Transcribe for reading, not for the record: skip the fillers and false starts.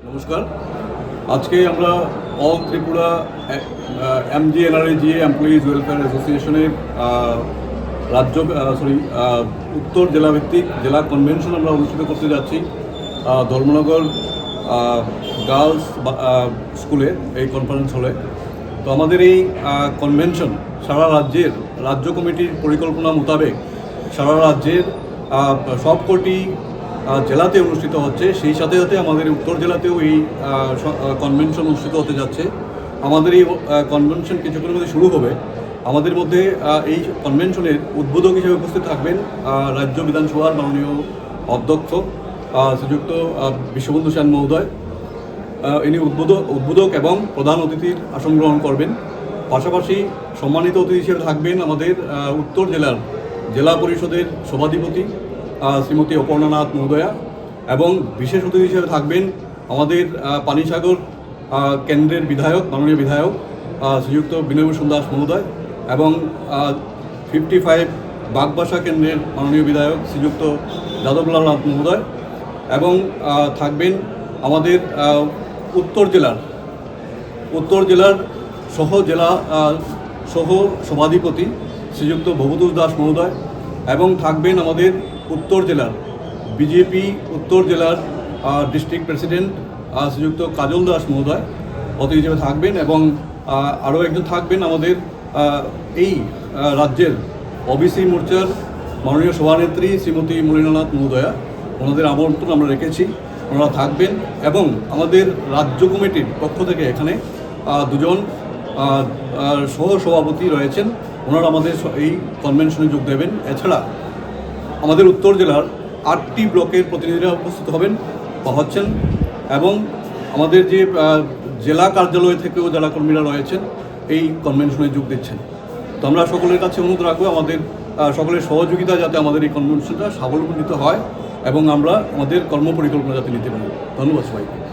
নমস্কার। আজকে আমরা all Tripura MGNRAGA employees welfare অ্যাসোসিয়েশনের উত্তর জেলাভিত্তিক জেলা কনভেনশন আমরা অনুষ্ঠিত করতে যাচ্ছি ধর্মনগর গার্লস স্কুলে, এই কনফারেন্স হলে। তো আমাদের এই কনভেনশন সারা রাজ্যের রাজ্য কমিটির পরিকল্পনা মোতাবেক সারা রাজ্যের সবকটি জেলাতে অনুষ্ঠিত হচ্ছে। সেই সাথে সাথে আমাদের উত্তর জেলাতেও এই কনভেনশন অনুষ্ঠিত হতে যাচ্ছে। আমাদের এই কনভেনশন কিছুক্ষণের মধ্যে শুরু হবে। আমাদের মধ্যে এই কনভেনশনের উদ্বোধক হিসেবে উপস্থিত থাকবেন রাজ্য বিধানসভার মাননীয় অধ্যক্ষ শ্রীযুক্ত বিশ্ববন্ধু সেন মহোদয়। ইনি উদ্বোধক এবং প্রধান অতিথির আসন গ্রহণ করবেন। পাশাপাশি সম্মানিত অতিথি হিসেবে থাকবেন আমাদের উত্তর জেলার জেলা পরিষদের সভাধিপতি শ্রীমতী অপর্ণানাথ মহোদয়া, এবং বিশেষ অতিথি হিসেবে থাকবেন আমাদের পানিসাগর কেন্দ্রের বিধায়ক মাননীয় বিধায়ক শ্রীযুক্ত বিনয়ভূষণ দাস মহোদয়, এবং 55 বাগবাসা কেন্দ্রের মাননীয় বিধায়ক শ্রীযুক্ত যাদবলাল নাথ মহোদয়, এবং থাকবেন আমাদের উত্তর জেলার সহ সভাধিপতি শ্রীযুক্ত ভবতোষ দাস মহোদয়, এবং থাকবেন আমাদের উত্তর জেলার বিজেপি উত্তর জেলার ডিস্ট্রিক্ট প্রেসিডেন্ট শ্রীযুক্ত কাজল দাস মহোদয় অতিথি হিসেবে থাকবেন, এবং আরও একজন থাকবেন আমাদের এই রাজ্যের ওবিসি মোর্চার মাননীয় সভানেত্রী শ্রীমতী মলিনানাথ মহোদয়া। ওনাদের আমন্ত্রণ আমরা রেখেছি, ওনারা থাকবেন। এবং আমাদের রাজ্য কমিটির পক্ষ থেকে এখানে দুজন সহ সভাপতি রয়েছেন, ওনারা আমাদের এই কনভেনশনে যোগ দেবেন। এছাড়া আমাদের উত্তর জেলার 8টি ব্লকের প্রতিনিধিরা উপস্থিত হচ্ছেন, এবং আমাদের যে জেলা কার্যালয় থেকেও যারা কর্মীরা রয়েছেন এই কনভেনশনে যোগ দিচ্ছেন। তো আমরা সকলের কাছে অনুরোধ রাখবো আমাদের সকলের সহযোগিতা যাতে আমাদের এই কনভেনশনটা সাফল্যমণ্ডিত হয়। এবং আমরা আমাদের কর্মপরিকল্পনা যাতে নিতে পারি। ধন্যবাদ সবাইকে।